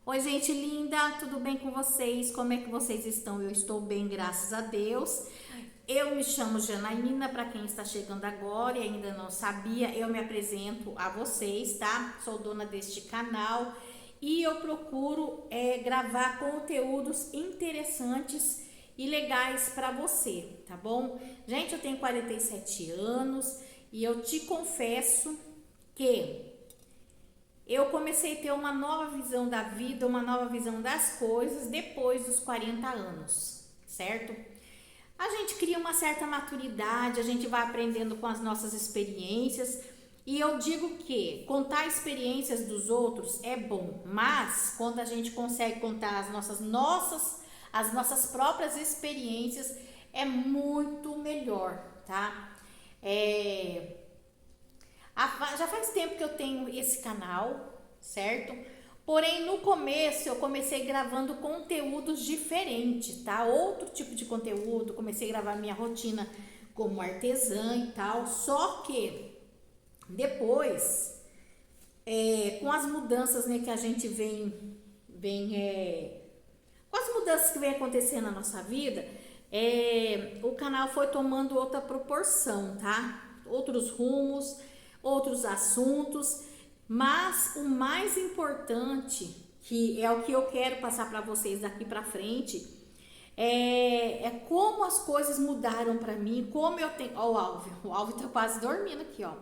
Oi, gente linda, tudo bem com vocês? Como é que vocês estão? Eu estou bem, graças a Deus. Eu me chamo Janaína, para quem está chegando agora e ainda não sabia, eu me apresento a vocês, tá? Sou dona deste canal e eu procuro gravar conteúdos interessantes e legais para você, tá bom? Gente, eu tenho 47 anos e eu te confesso que eu comecei a ter uma nova visão da vida, uma nova visão das coisas depois dos 40 anos, certo? A gente cria uma certa maturidade, a gente vai aprendendo com as nossas experiências. E eu digo que contar experiências dos outros é bom, mas quando a gente consegue contar as nossas próprias experiências, é muito melhor, tá? É, Já faz tempo que eu tenho esse canal, certo? Porém, no começo eu comecei gravando conteúdos diferentes, tá? Outro tipo de conteúdo, comecei a gravar minha rotina como artesã e tal. Só que depois, com as mudanças, né, que a gente com as mudanças que vem acontecendo na nossa vida, o canal foi tomando outra proporção, tá? Outros rumos, outros assuntos, mas o mais importante, que é o que eu quero passar para vocês daqui para frente, é como as coisas mudaram para mim, como eu tenho. Ó, o Alvin tá quase dormindo aqui, ó.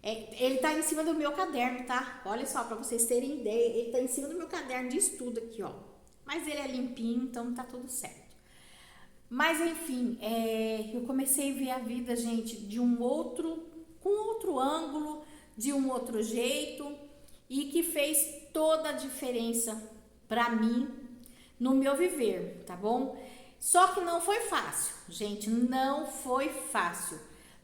Ele tá em cima do meu caderno, tá? Olha só, para vocês terem ideia, ele tá em cima do meu caderno de estudo aqui, ó. Mas ele é limpinho, então tá tudo certo. Mas enfim, eu comecei a ver a vida, gente, com outro ângulo, de um outro jeito, e que fez toda a diferença para mim no meu viver, tá bom? Só que não foi fácil, gente, não foi fácil.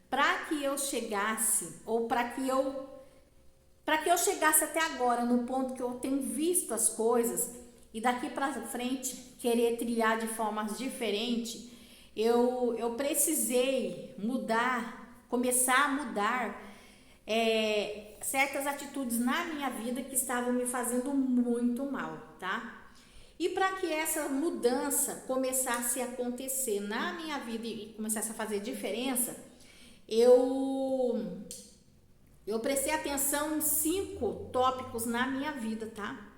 Para que eu chegasse, ou para que eu chegasse até agora no ponto que eu tenho visto as coisas e daqui para frente querer trilhar de formas diferentes, eu precisei mudar, começar a mudar certas atitudes na minha vida que estavam me fazendo muito mal, tá? E para que essa mudança começasse a acontecer na minha vida e começasse a fazer diferença, eu eu prestei atenção em 5 tópicos na minha vida, tá?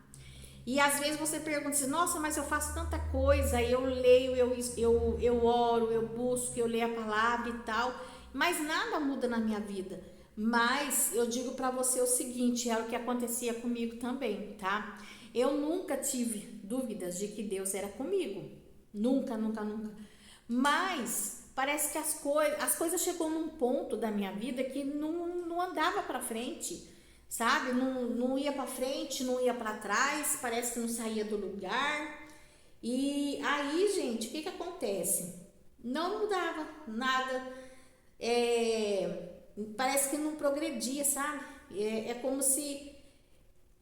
E às vezes você pergunta assim, nossa, mas eu faço tanta coisa, eu leio, eu oro, eu busco, eu leio a palavra e tal, mas nada muda na minha vida. Mas eu digo para você o seguinte, era o que acontecia comigo também, tá? Eu nunca tive dúvidas de que Deus era comigo. Nunca, nunca, nunca. Mas parece que as coisas chegou num ponto da minha vida que não andava para frente, sabe? Não ia para frente, não ia para trás, parece que não saía do lugar. E aí, gente, o que acontece? Não mudava nada, parece que não progredia, sabe? É como se,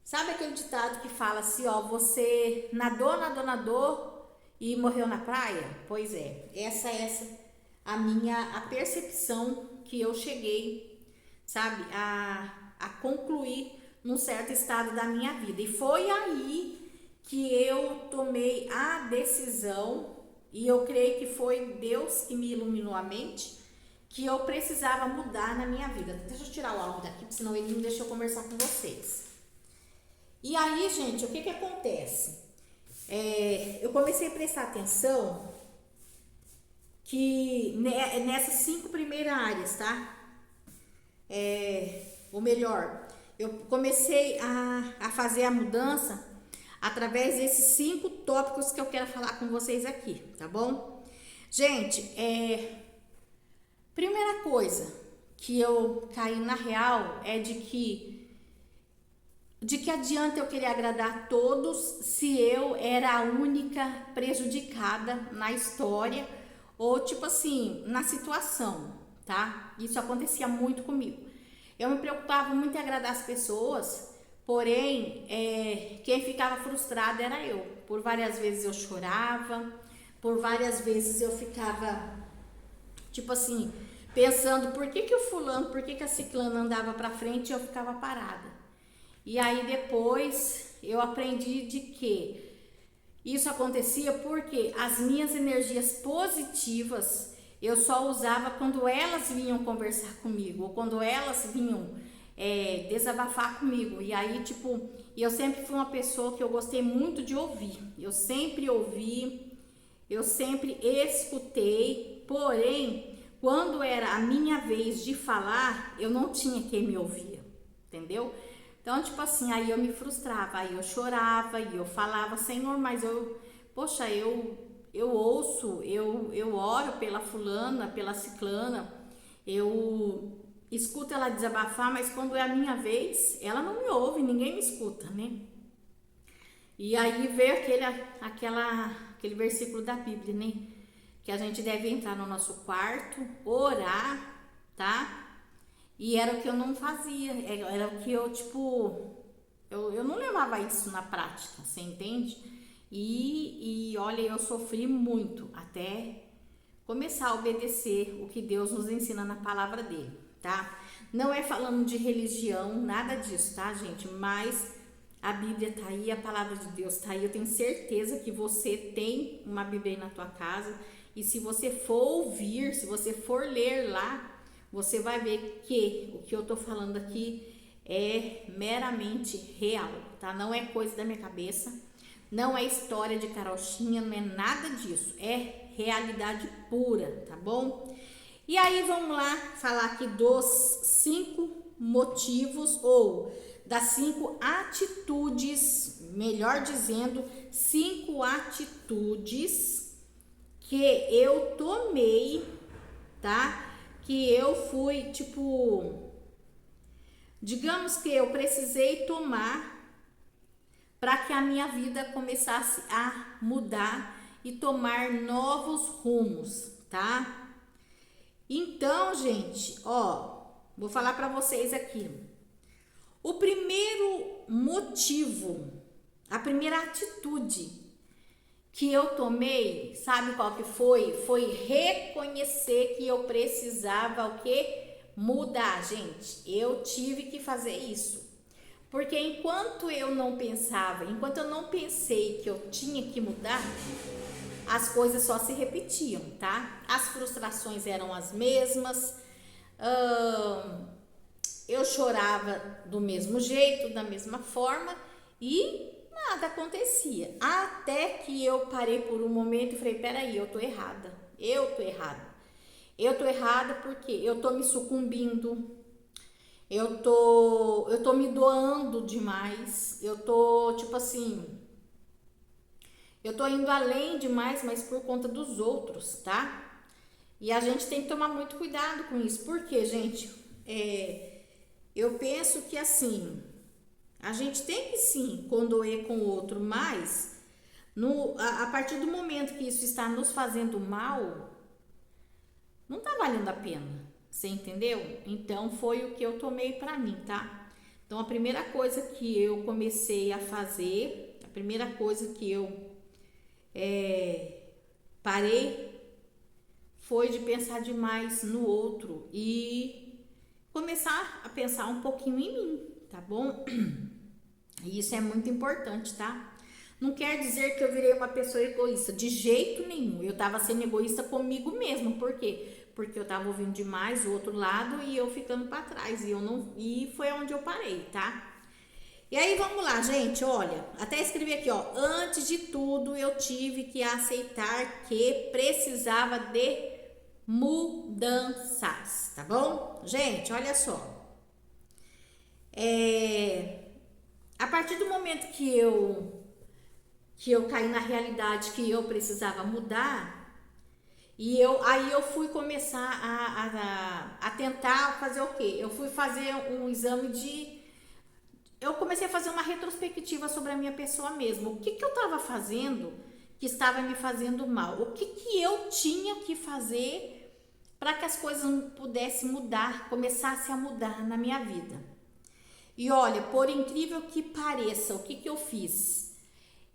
sabe aquele ditado que fala assim, ó, você nadou, nadou, nadou e morreu na praia? Pois é, essa a percepção que eu cheguei, sabe, a concluir num certo estado da minha vida. E foi aí que eu tomei a decisão, e eu creio que foi Deus que me iluminou a mente, que eu precisava mudar na minha vida. Deixa eu tirar o áudio daqui, porque senão ele não deixa eu conversar com vocês. E aí, gente, o que acontece? Eu comecei a prestar atenção que nessas 5 primeiras áreas, tá? Ou melhor, eu comecei a fazer a mudança através desses 5 tópicos que eu quero falar com vocês aqui, tá bom? Gente, primeira coisa que eu caí na real é de que adianta eu querer agradar a todos se eu era a única prejudicada na história ou tipo assim, na situação, tá? Isso acontecia muito comigo. Eu me preocupava muito em agradar as pessoas, porém, quem ficava frustrada era eu. Por várias vezes eu chorava, por várias vezes eu ficava, tipo assim, pensando por que o fulano, por que a ciclana andava pra frente e eu ficava parada. E aí depois eu aprendi de que isso acontecia porque as minhas energias positivas eu só usava quando elas vinham conversar comigo, ou quando elas vinham desabafar comigo. E aí, tipo, eu sempre fui uma pessoa que eu gostei muito de ouvir. Eu sempre ouvi, eu sempre escutei, porém, quando era a minha vez de falar, eu não tinha quem me ouvia, entendeu? Então, tipo assim, aí eu me frustrava, aí eu chorava e eu falava, Senhor, mas poxa, eu ouço, eu oro pela fulana, pela ciclana, eu escuto ela desabafar, mas quando é a minha vez, ela não me ouve, ninguém me escuta, né? E aí veio aquele versículo da Bíblia, né? Que a gente deve entrar no nosso quarto, orar, tá? E era o que eu não fazia, era o que eu, tipo, eu não levava isso na prática, você entende? E olha, eu sofri muito até começar a obedecer o que Deus nos ensina na palavra dele, tá? Não é falando de religião, nada disso, tá, gente? Mas a Bíblia tá aí, a palavra de Deus tá aí. Eu tenho certeza que você tem uma Bíblia aí na tua casa. E se você for ouvir, se você for ler lá, você vai ver que o que eu tô falando aqui é meramente real, tá? Não é coisa da minha cabeça, não é história de carochinha, não é nada disso, é realidade pura, tá bom? E aí vamos lá falar aqui dos 5 motivos ou das 5 atitudes, melhor dizendo, 5 atitudes que eu tomei, tá? Que eu fui, tipo, digamos que eu precisei tomar para que a minha vida começasse a mudar e tomar novos rumos, tá? Então, gente, ó, vou falar para vocês aqui. O primeiro motivo, a primeira atitude que eu tomei, sabe qual que foi? Foi reconhecer que eu precisava o quê? Mudar, gente. Eu tive que fazer isso. Porque enquanto eu não pensei que eu tinha que mudar, as coisas só se repetiam, tá? As frustrações eram as mesmas, eu chorava do mesmo jeito, da mesma forma e nada acontecia. Até que eu parei por um momento e falei, peraí, eu tô errada porque eu tô me sucumbindo, eu tô me doando demais, eu tô, tipo assim, eu tô indo além demais, mas por conta dos outros, tá? E a gente tem que tomar muito cuidado com isso, porque, gente, eu penso que assim, a gente tem que sim condoer com o outro, mas a partir do momento que isso está nos fazendo mal, não tá valendo a pena, você entendeu? Então foi o que eu tomei pra mim, tá? Então a primeira coisa que eu comecei a fazer, a primeira coisa que eu parei foi de pensar demais no outro e começar a pensar um pouquinho em mim, tá bom? E isso é muito importante, tá? Não quer dizer que eu virei uma pessoa egoísta, de jeito nenhum. Eu tava sendo egoísta comigo mesma, por quê? Porque eu tava ouvindo demais o outro lado e eu ficando para trás, e foi onde eu parei, tá? E aí vamos lá, gente, olha, até escrevi aqui, ó, antes de tudo eu tive que aceitar que precisava de mudanças, tá bom? Gente, olha só. A partir do momento que eu caí na realidade que eu precisava mudar, aí eu fui começar a tentar fazer o quê? Eu fui fazer um exame eu comecei a fazer uma retrospectiva sobre a minha pessoa mesmo. O que eu estava fazendo que estava me fazendo mal? O que eu tinha que fazer para que as coisas pudessem mudar, começassem a mudar na minha vida? E olha, por incrível que pareça, o que eu fiz?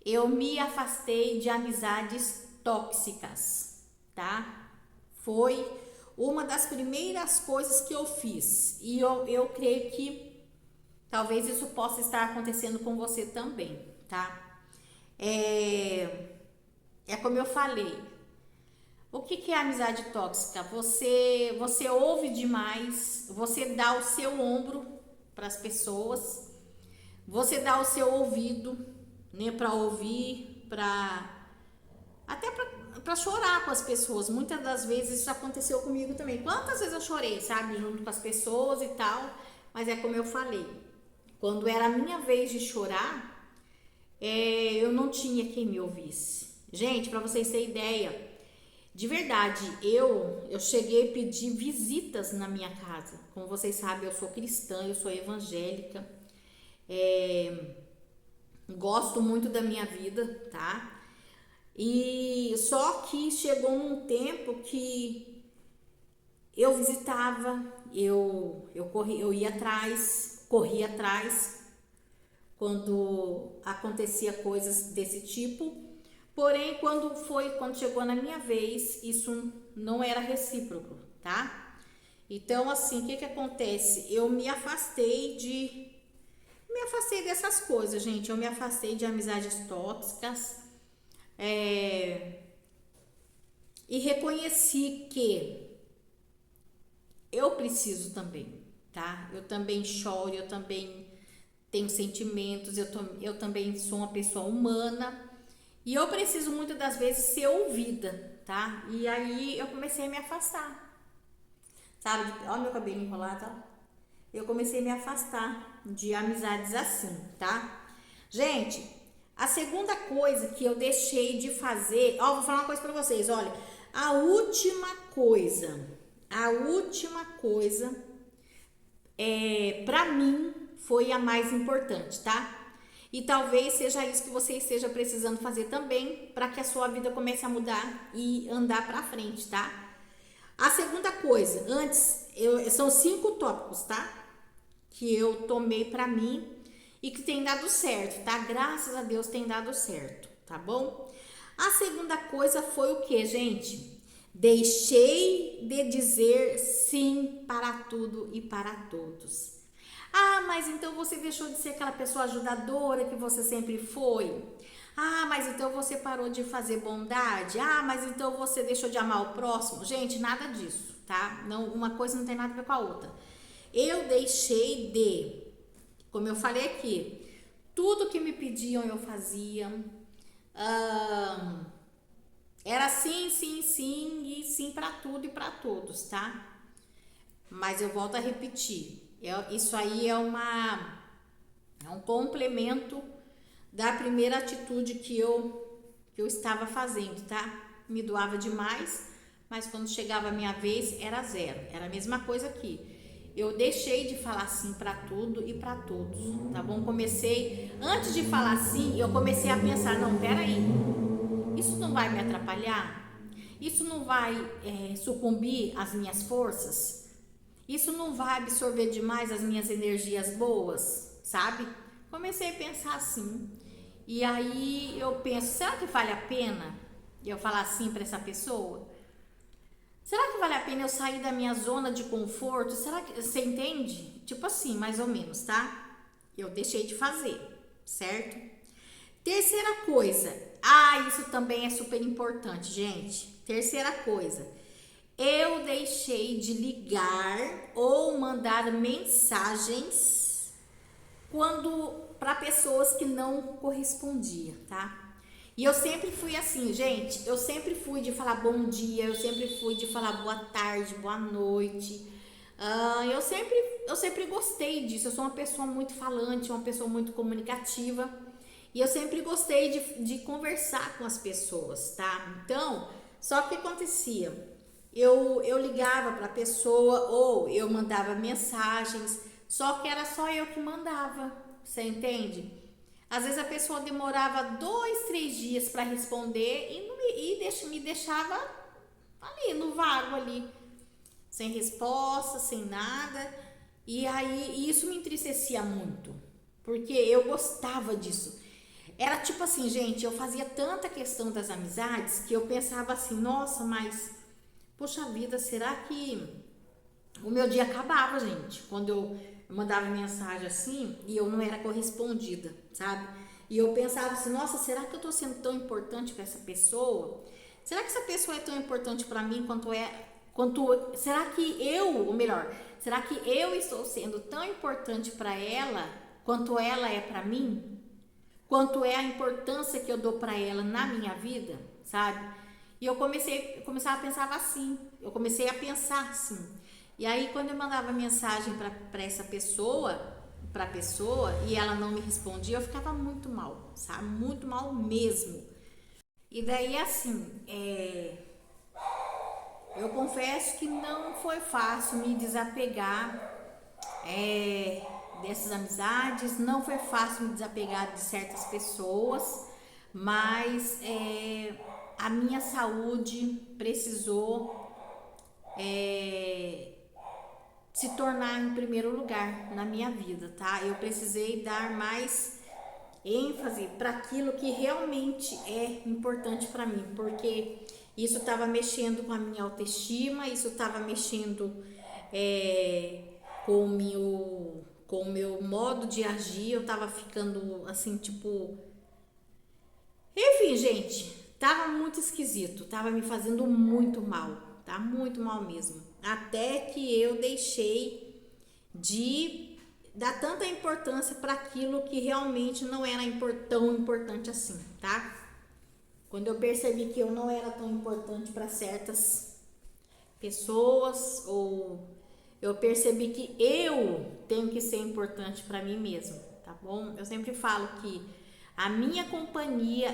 Eu me afastei de amizades tóxicas, tá? Foi uma das primeiras coisas que eu fiz. E eu creio que Talvez isso possa estar acontecendo com você também, tá? É como eu falei. O que é amizade tóxica? Você ouve demais, você dá o seu ombro para as pessoas, você dá o seu ouvido, né, para ouvir, até para chorar com as pessoas. Muitas das vezes isso aconteceu comigo também. Quantas vezes eu chorei, sabe, junto com as pessoas e tal, mas é como eu falei. Quando era a minha vez de chorar, eu não tinha quem me ouvisse. Gente, para vocês terem ideia, de verdade, eu cheguei a pedir visitas na minha casa. Como vocês sabem, eu sou cristã, eu sou evangélica. Gosto muito da minha vida, tá? E só que chegou um tempo que eu visitava, eu ia atrás, corria atrás quando acontecia coisas desse tipo. Porém, quando chegou na minha vez, isso não era recíproco, tá? Então, assim, o que acontece? Eu me afastei dessas coisas, gente. Eu me afastei de amizades tóxicas, e reconheci que eu preciso também, tá? Eu também choro, eu também tenho sentimentos, eu também sou uma pessoa humana. E eu preciso muitas das vezes ser ouvida, tá? E aí eu comecei a me afastar, sabe? Olha meu cabelo enrolado, ó. Eu comecei a me afastar de amizades assim, tá? Gente, a segunda coisa que eu deixei de fazer, ó, vou falar uma coisa pra vocês, olha. A última coisa, pra mim, foi a mais importante, tá? E talvez seja isso que você esteja precisando fazer também para que a sua vida comece a mudar e andar para frente, tá? A segunda coisa, são 5 tópicos, tá? Que eu tomei para mim e que tem dado certo, tá? Graças a Deus tem dado certo, tá bom? A segunda coisa foi o que, gente? Deixei de dizer sim para tudo e para todos. Ah, mas então você deixou de ser aquela pessoa ajudadora que você sempre foi? Ah, mas então você parou de fazer bondade? Ah, mas então você deixou de amar o próximo? Gente, nada disso, tá? Não, uma coisa não tem nada a ver com a outra. Eu deixei de, como eu falei aqui, tudo que me pediam eu fazia. Era sim, sim, sim e sim para tudo e para todos, tá? Mas eu volto a repetir. Isso aí é um complemento da primeira atitude que eu estava fazendo, tá? Me doava demais, mas quando chegava a minha vez era zero. Era a mesma coisa aqui. Eu deixei de falar sim para tudo e para todos, tá bom? Antes de falar sim, eu comecei a pensar, não, peraí, isso não vai me atrapalhar? Isso não vai sucumbir às minhas forças? Isso não vai absorver demais as minhas energias boas, sabe? Comecei a pensar assim. E aí eu penso, será que vale a pena eu falar assim para essa pessoa? Será que vale a pena eu sair da minha zona de conforto? Será que você entende? Tipo assim, mais ou menos, tá? Eu deixei de fazer, certo? Terceira coisa. Isso também é super importante, gente. Terceira coisa. Eu deixei de ligar ou mandar mensagens para pessoas que não correspondiam, tá? E eu sempre fui assim, gente. Eu sempre fui de falar bom dia, eu sempre fui de falar boa tarde, boa noite. Eu sempre gostei disso. Eu sou uma pessoa muito falante, uma pessoa muito comunicativa. E eu sempre gostei de conversar com as pessoas, tá? Então, só que acontecia? Eu ligava para a pessoa ou eu mandava mensagens, só que era só eu que mandava, você entende? Às vezes a pessoa demorava 2, 3 dias para responder me deixava ali no vago ali, sem resposta, sem nada. E aí isso me entristecia muito, porque eu gostava disso. Era tipo assim, gente, eu fazia tanta questão das amizades que eu pensava assim, nossa, mas puxa vida, será que o meu dia acabava, gente? Quando eu mandava mensagem assim e eu não era correspondida, sabe? E eu pensava assim, nossa, será que eu tô sendo tão importante para essa pessoa? Será que essa pessoa é tão importante para mim será que eu, ou melhor, será que eu estou sendo tão importante para ela quanto ela é para mim? Quanto é a importância que eu dou para ela na minha vida, sabe? E eu começava a pensar assim, eu comecei a pensar assim. E aí quando eu mandava mensagem para essa pessoa, para a pessoa, e ela não me respondia, eu ficava muito mal, sabe? Muito mal mesmo. E daí assim, eu confesso que não foi fácil me desapegar dessas amizades, não foi fácil me desapegar de certas pessoas, mas a minha saúde precisou se tornar em primeiro lugar na minha vida, tá? Eu precisei dar mais ênfase para aquilo que realmente é importante para mim, porque isso estava mexendo com a minha autoestima, isso estava mexendo com o meu modo de agir, eu estava ficando assim, tipo, enfim, gente, tava muito esquisito, tava me fazendo muito mal, tá? Muito mal mesmo. Até que eu deixei de dar tanta importância para aquilo que realmente não era tão importante assim, tá? Quando eu percebi que eu não era tão importante para certas pessoas, ou eu percebi que eu tenho que ser importante para mim mesmo, tá bom? Eu sempre falo que a minha companhia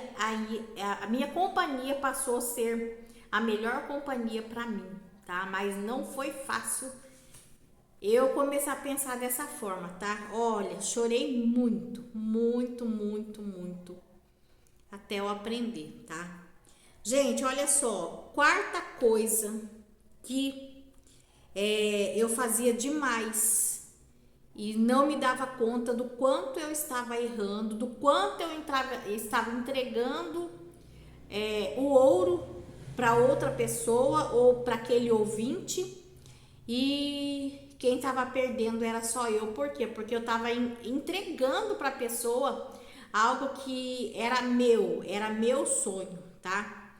passou a ser a melhor companhia para mim, tá? Mas não foi fácil eu começar a pensar dessa forma, tá? Olha, chorei muito, muito, muito, muito até eu aprender, tá? Gente, olha só, quarta coisa que eu fazia demais e não me dava conta do quanto eu estava errando, do quanto estava entregando o ouro para outra pessoa ou para aquele ouvinte, e quem estava perdendo era só eu. Por quê? Porque eu estava entregando para a pessoa algo que era meu sonho, tá?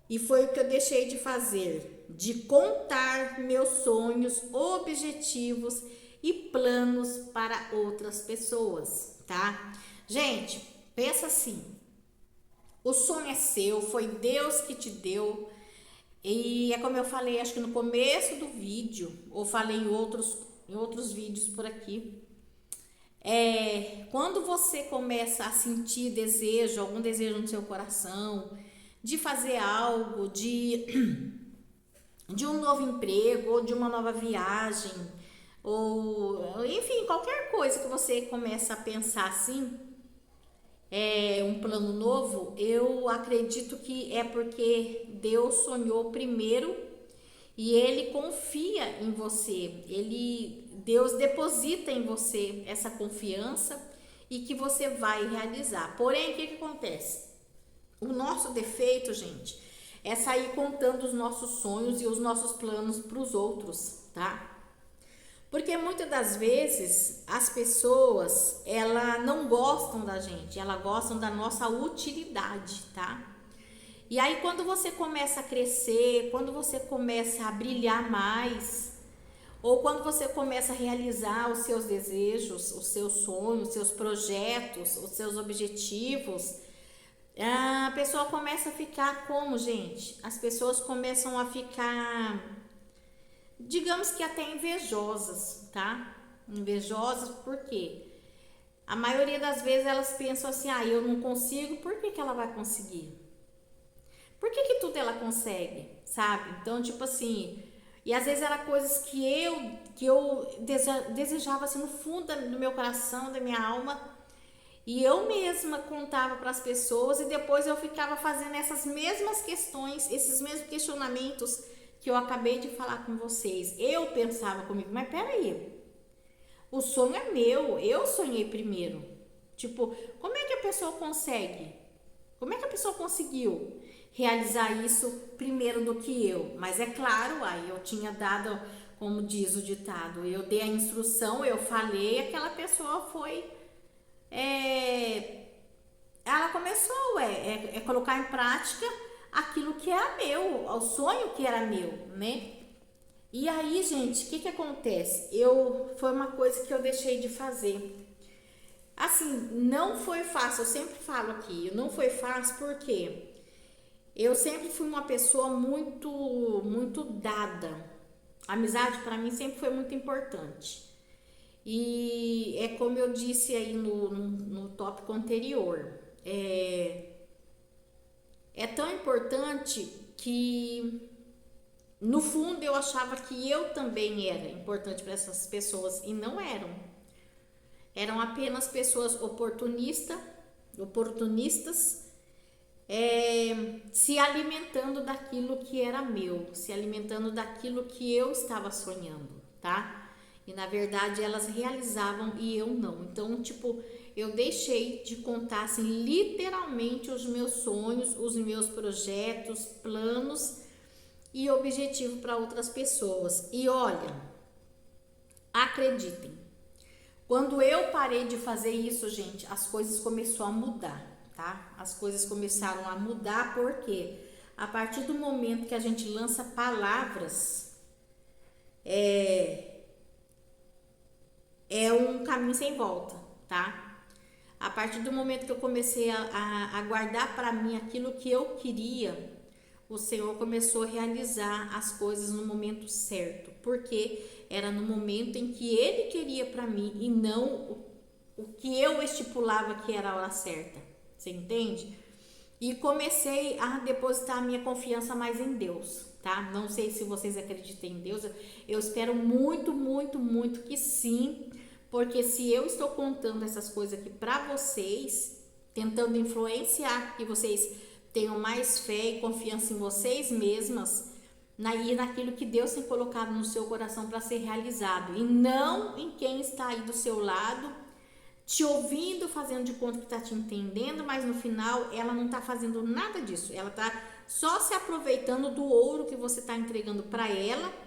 E foi o que eu deixei de fazer, de contar meus sonhos, objetivos e planos para outras pessoas, tá? Gente, pensa assim, o sonho é seu, foi Deus que te deu. E é como eu falei, acho que no começo do vídeo, ou falei em outros vídeos por aqui. Quando você começa a sentir desejo, algum desejo no seu coração, de fazer algo, de um novo emprego, ou de uma nova viagem, ou enfim, qualquer coisa que você começa a pensar assim, um plano novo, eu acredito que é porque Deus sonhou primeiro e Ele confia em você. Deus deposita em você essa confiança e que você vai realizar. Porém, o que acontece? O nosso defeito, gente, é sair contando os nossos sonhos e os nossos planos para os outros, tá? Porque muitas das vezes as pessoas, elas não gostam da gente, elas gostam da nossa utilidade, tá? E aí quando você começa a crescer, quando você começa a brilhar mais, ou quando você começa a realizar os seus desejos, os seus sonhos, os seus projetos, os seus objetivos, a pessoa começa a ficar como, gente? As pessoas começam a ficar, digamos que até invejosas, tá? Invejosas por quê? A maioria das vezes elas pensam assim, eu não consigo, por que ela vai conseguir? Por que tudo ela consegue, sabe? Então, tipo assim, e às vezes era coisas que eu desejava assim no fundo do meu coração, da minha alma, e eu mesma contava para as pessoas e depois eu ficava fazendo essas mesmas questões, esses mesmos questionamentos que eu acabei de falar com vocês. Eu pensava comigo, mas peraí, o sonho é meu, eu sonhei primeiro. Tipo, como é que a pessoa consegue? Como é que a pessoa conseguiu realizar isso primeiro do que eu? Mas é claro, aí eu tinha dado, como diz o ditado. Eu dei a instrução, eu falei, aquela pessoa foi, ela começou colocar em prática aquilo que era meu, o sonho que era meu, né? E aí, gente, o que acontece? Foi uma coisa que eu deixei de fazer. Assim, não foi fácil, eu sempre falo aqui, não foi fácil porque eu sempre fui uma pessoa muito dada. A amizade para mim sempre foi muito importante. E é como eu disse aí no tópico anterior, é tão importante que no fundo eu achava que eu também era importante para essas pessoas e não eram. Eram apenas pessoas oportunistas, se alimentando daquilo que era meu, se alimentando daquilo que eu estava sonhando, tá? E na verdade elas realizavam e eu não. Então, tipo, eu deixei de contar assim, literalmente os meus sonhos, os meus projetos, planos e objetivo para outras pessoas. E olha, acreditem, quando eu parei de fazer isso, gente, as coisas começaram a mudar, tá? As coisas começaram a mudar porque a partir do momento que a gente lança palavras, é um caminho sem volta, tá? A partir do momento que eu comecei a guardar para mim aquilo que eu queria, o Senhor começou a realizar as coisas no momento certo, porque era no momento em que Ele queria para mim e não o que eu estipulava que era a hora certa, você entende? E comecei a depositar a minha confiança mais em Deus, tá? Não sei se vocês acreditam em Deus, eu espero muito que sim, porque se eu estou contando essas coisas aqui para vocês, tentando influenciar que vocês tenham mais fé e confiança em vocês mesmas e naquilo que Deus tem colocado no seu coração para ser realizado, e não em quem está aí do seu lado, te ouvindo, fazendo de conta que está te entendendo, mas no final ela não está fazendo nada disso, ela está só se aproveitando do ouro que você está entregando para ela,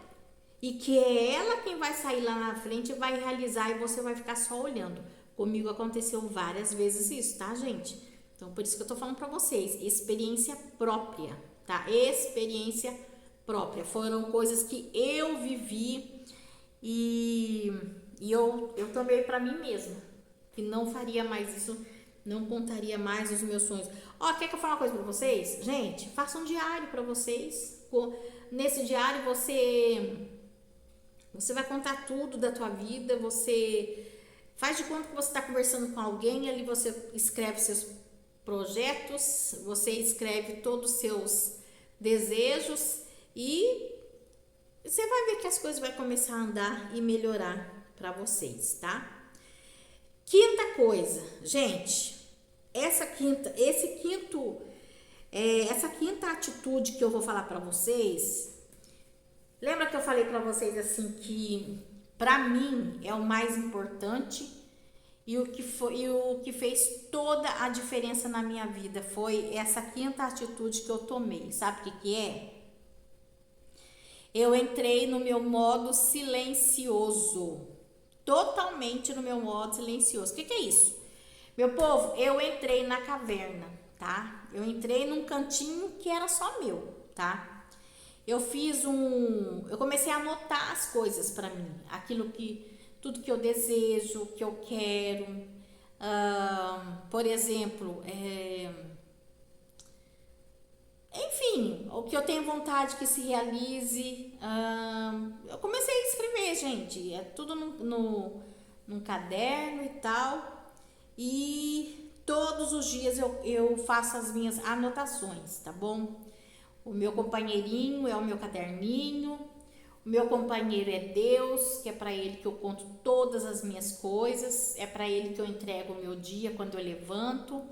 e que é ela quem vai sair lá na frente e vai realizar e você vai ficar só olhando. Comigo aconteceu várias vezes isso, tá, gente? Então, por isso que eu tô falando pra vocês, experiência própria, tá? Experiência própria. Foram coisas que eu vivi e eu tomei pra mim mesma, que não faria mais isso, não contaria mais os meus sonhos. Ó, quer que eu fale uma coisa pra vocês? Gente, faça um diário pra vocês. Nesse diário você vai contar tudo da tua vida, você faz de conta que você está conversando com alguém, ali você escreve seus projetos, você escreve todos os seus desejos e você vai ver que as coisas vão começar a andar e melhorar para vocês, tá? Quinta coisa, gente, essa quinta atitude que eu vou falar para vocês, lembra que eu falei para vocês assim que para mim é o mais importante e o que fez toda a diferença na minha vida foi essa quinta atitude que eu tomei. Sabe o que é? Eu entrei no meu modo silencioso, totalmente no meu modo silencioso. O que é isso? Meu povo, eu entrei na caverna, tá? Eu entrei num cantinho que era só meu, tá? Eu comecei a anotar as coisas para mim, tudo que eu desejo, que eu quero, por exemplo, enfim, o que eu tenho vontade que se realize. Eu comecei a escrever, gente, é tudo num caderno e tal, e todos os dias eu faço as minhas anotações, tá bom? O meu companheirinho é o meu caderninho, o meu companheiro é Deus, que é para Ele que eu conto todas as minhas coisas, é para Ele que eu entrego o meu dia quando eu levanto,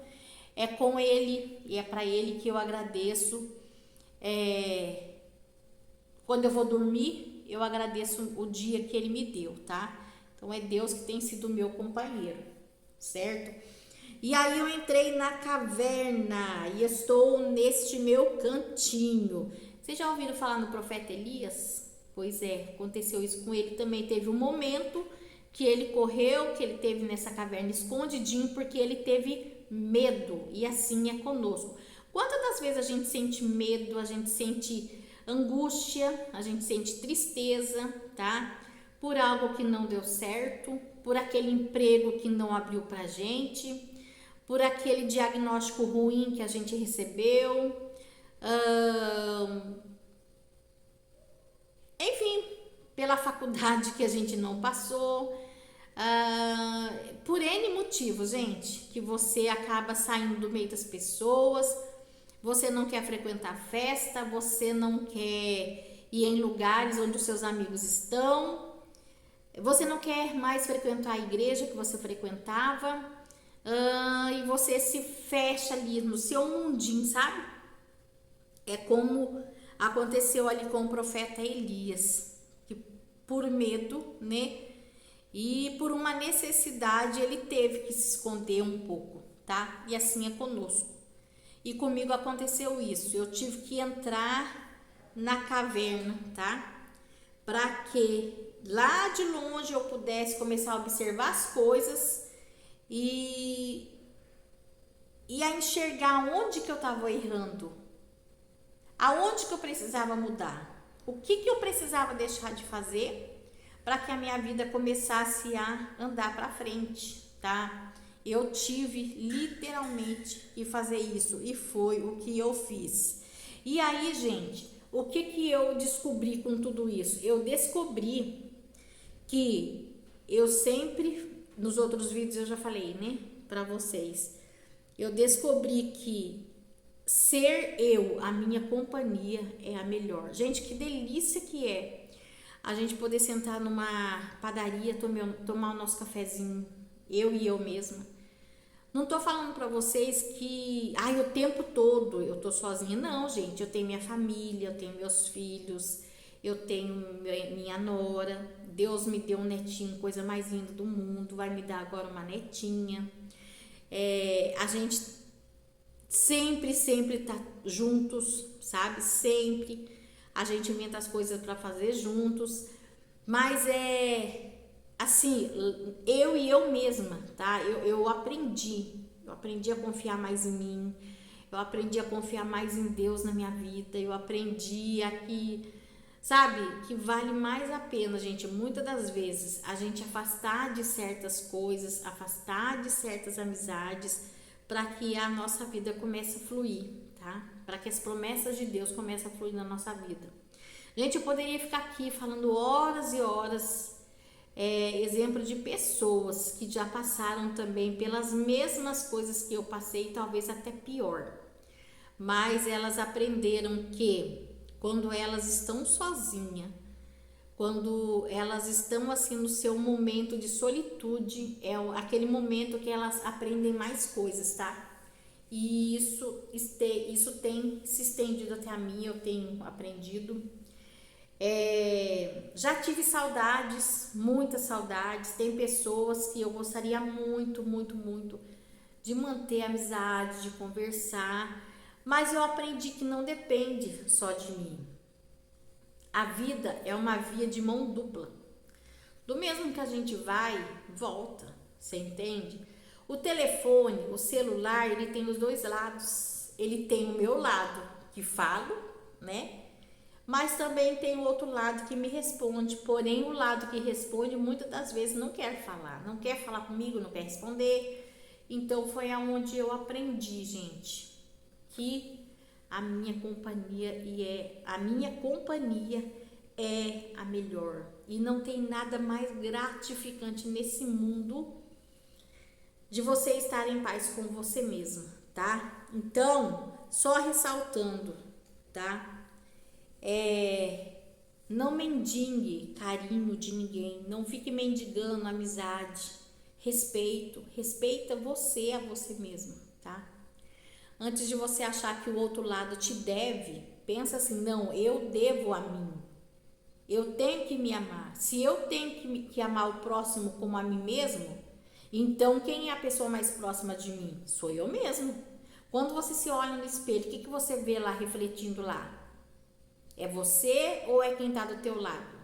é com Ele e é para Ele que eu agradeço. Quando eu vou dormir, eu agradeço o dia que Ele me deu, tá? Então é Deus que tem sido meu companheiro, certo? E aí eu entrei na caverna e estou neste meu cantinho. Vocês já ouviram falar no profeta Elias? Pois é, aconteceu isso com ele também. Teve um momento que ele correu, que ele teve nessa caverna escondidinho, porque ele teve medo. E assim é conosco. Quantas das vezes a gente sente medo, a gente sente angústia, a gente sente tristeza, tá? Por algo que não deu certo, por aquele emprego que não abriu pra gente, por aquele diagnóstico ruim que a gente recebeu, enfim, pela faculdade que a gente não passou, por N motivos, gente, que você acaba saindo do meio das pessoas, você não quer frequentar festa, você não quer ir em lugares onde os seus amigos estão, você não quer mais frequentar a igreja que você frequentava, e você se fecha ali no seu mundinho, sabe? É como aconteceu ali com o profeta Elias, que por medo, né? E por uma necessidade ele teve que se esconder um pouco, tá? E assim é conosco. E comigo aconteceu isso. Eu tive que entrar na caverna, tá? Para que lá de longe eu pudesse começar a observar as coisas e a enxergar onde que eu estava errando, aonde que eu precisava mudar, o que que eu precisava deixar de fazer para que a minha vida começasse a andar para frente, tá? Eu tive literalmente que fazer isso e foi o que eu fiz. E aí, gente, o que que eu descobri com tudo isso? Eu descobri que eu sempre, nos outros vídeos eu já falei, né, para vocês, eu descobri que ser eu, a minha companhia, é a melhor. Gente, que delícia que é a gente poder sentar numa padaria, tomar o nosso cafezinho, eu e eu mesma. Não tô falando pra vocês que, o tempo todo eu tô sozinha. Não, gente, eu tenho minha família, eu tenho meus filhos, eu tenho minha nora. Deus me deu um netinho, coisa mais linda do mundo, vai me dar agora uma netinha. A gente sempre tá juntos, sabe? Sempre a gente inventa as coisas para fazer juntos, mas assim, eu e eu mesma, tá? Eu aprendi a confiar mais em mim, eu aprendi a confiar mais em Deus na minha vida, eu aprendi sabe, que vale mais a pena, gente, muitas das vezes, a gente afastar de certas coisas, afastar de certas amizades, para que a nossa vida comece a fluir, tá? Para que as promessas de Deus comecem a fluir na nossa vida. Gente, eu poderia ficar aqui falando horas e horas, exemplo de pessoas que já passaram também pelas mesmas coisas que eu passei, talvez até pior. Mas elas aprenderam que quando elas estão sozinhas, quando elas estão assim no seu momento de solitude, é aquele momento que elas aprendem mais coisas, tá? E isso tem se estendido até a mim, eu tenho aprendido. Já tive saudades, muitas saudades. Tem pessoas que eu gostaria muito de manter amizade, de conversar, mas eu aprendi que não depende só de mim. A vida é uma via de mão dupla. Do mesmo que a gente vai, volta, você entende? O telefone, o celular, ele tem os dois lados. Ele tem o meu lado que falo, né? Mas também tem o outro lado que me responde. Porém, o lado que responde muitas das vezes não quer falar comigo, não quer responder. Então foi aonde eu aprendi, gente, que a minha companhia é a melhor. E não tem nada mais gratificante nesse mundo de você estar em paz com você mesmo, tá? Então, só ressaltando, tá? Não mendigue carinho de ninguém, não fique mendigando amizade, respeita você a você mesmo, tá? Antes de você achar que o outro lado te deve, pensa assim, não, eu devo a mim, eu tenho que me amar. Se eu tenho que amar o próximo como a mim mesmo, então quem é a pessoa mais próxima de mim? Sou eu mesmo. Quando você se olha no espelho, o que você vê lá refletindo lá? É você ou é quem está do teu lado?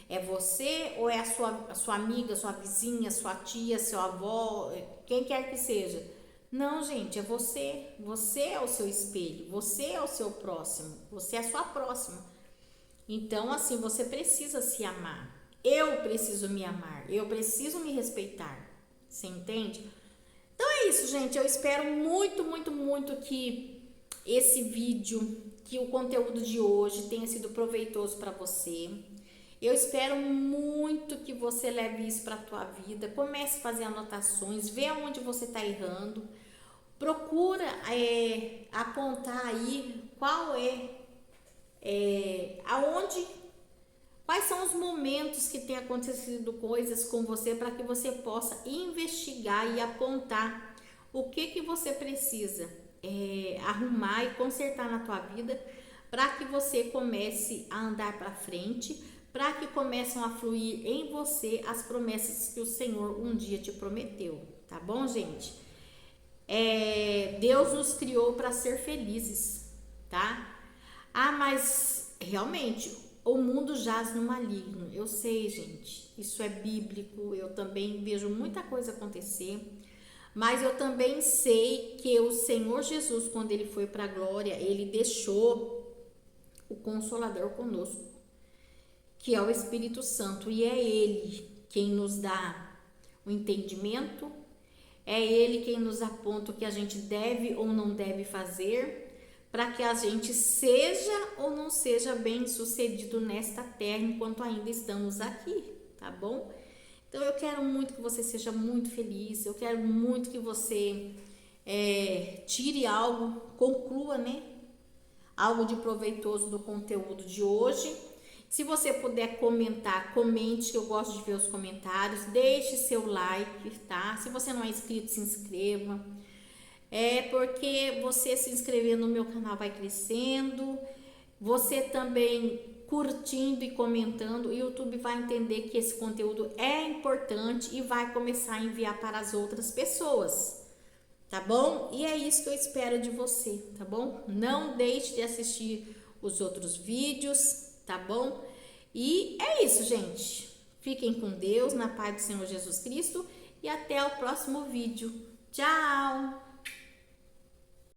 É você ou é a sua amiga, sua vizinha, sua tia, seu avó, quem quer que seja? Não, gente, é você. Você é o seu espelho, você é o seu próximo, você é a sua próxima. Então, assim, você precisa se amar. Eu preciso me amar, eu preciso me respeitar. Você entende? Então é isso, gente. Eu espero muito, muito, muito que esse vídeo, que o conteúdo de hoje tenha sido proveitoso para você. Eu espero muito que você leve isso para a tua vida. Comece a fazer anotações, vê onde você está errando. Procura apontar aí aonde, quais são os momentos que tem acontecido coisas com você para que você possa investigar e apontar o que você precisa arrumar e consertar na tua vida para que você comece a andar para frente, para que comecem a fluir em você as promessas que o Senhor um dia te prometeu, tá bom, gente? Deus nos criou para ser felizes, tá? Ah, mas realmente o mundo jaz no maligno. Eu sei, gente, isso é bíblico. Eu também vejo muita coisa acontecer, mas eu também sei que o Senhor Jesus, quando ele foi para a glória, ele deixou o Consolador conosco, que é o Espírito Santo, e é ele quem nos dá o entendimento. É ele quem nos aponta o que a gente deve ou não deve fazer, para que a gente seja ou não seja bem sucedido nesta terra enquanto ainda estamos aqui, tá bom? Então eu quero muito que você seja muito feliz, eu quero muito que você tire algo, conclua, né? Algo de proveitoso do conteúdo de hoje. Se você puder comentar, comente, que eu gosto de ver os comentários. Deixe seu like, tá? Se você não é inscrito, se inscreva. Porque você se inscrever no meu canal vai crescendo. Você também curtindo e comentando, o YouTube vai entender que esse conteúdo é importante e vai começar a enviar para as outras pessoas. Tá bom? E é isso que eu espero de você, tá bom? Não deixe de assistir os outros vídeos, tá bom? E é isso, gente. Fiquem com Deus, na paz do Senhor Jesus Cristo e até o próximo vídeo. Tchau!